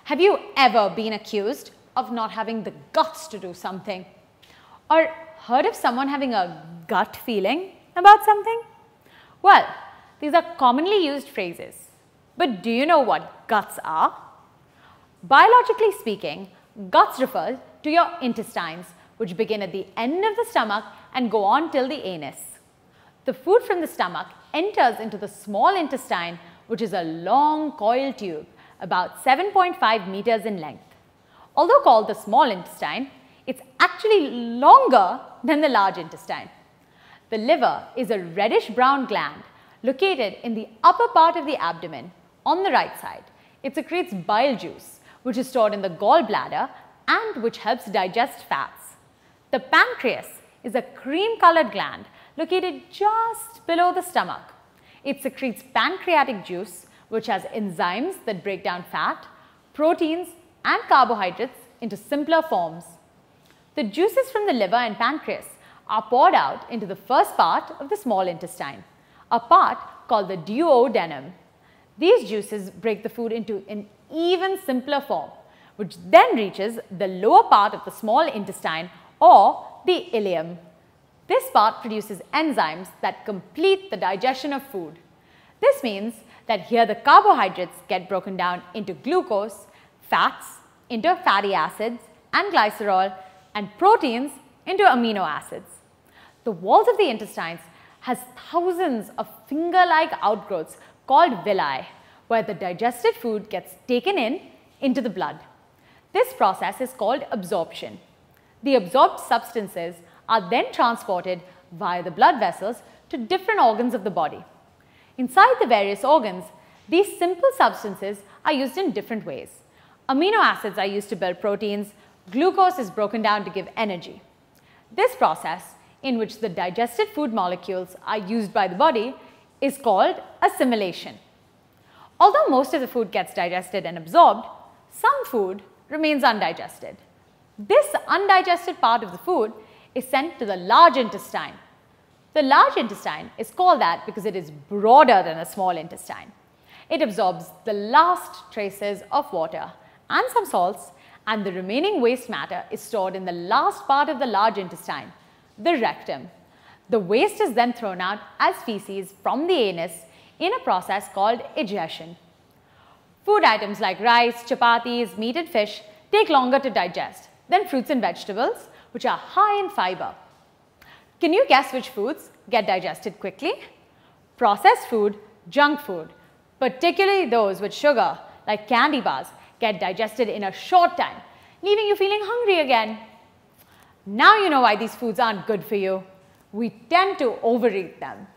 Have you ever been accused of not having the guts to do something? Or heard of someone having a gut feeling about something? Well, these are commonly used phrases. But do you know what guts are? Biologically speaking, guts refer to your intestines, which begin at the end of the stomach and go on till the anus. The food from the stomach enters into the small intestine, which is a long coiled tube about 7.5 meters in length. Although called the small intestine, it's actually longer than the large intestine. The liver is a reddish-brown gland located in the upper part of the abdomen on the right side. It secretes bile juice, which is stored in the gallbladder and which helps digest fats. The pancreas is a cream-colored gland located just below the stomach. It secretes pancreatic juice, which has enzymes that break down fat, proteins, and carbohydrates into simpler forms. The juices from the liver and pancreas are poured out into the first part of the small intestine, a part called the duodenum. These juices break the food into an even simpler form, which then reaches the lower part of the small intestine or the ileum. This part produces enzymes that complete the digestion of food. This means that here the carbohydrates get broken down into glucose, fats into fatty acids and glycerol, and proteins into amino acids. The walls of the intestines has thousands of finger-like outgrowths called villi, where the digested food gets taken into the blood. This process is called absorption. The absorbed substances are then transported via the blood vessels to different organs of the body. Inside the various organs, these simple substances are used in different ways. Amino acids are used to build proteins. Glucose is broken down to give energy. This process, in which the digested food molecules are used by the body, is called assimilation. Although most of the food gets digested and absorbed, some food remains undigested. This undigested part of the food is sent to the large intestine. The large intestine is called that because it is broader than the small intestine. It absorbs the last traces of water and some salts, and the remaining waste matter is stored in the last part of the large intestine, the rectum. The waste is then thrown out as feces from the anus in a process called egestion. Food items like rice, chapatis, meat and fish take longer to digest than fruits and vegetables, which are high in fiber. Can you guess which foods get digested quickly? Processed food, junk food, particularly those with sugar like candy bars, get digested in a short time, leaving you feeling hungry again. Now you know why these foods aren't good for you. We tend to overeat them.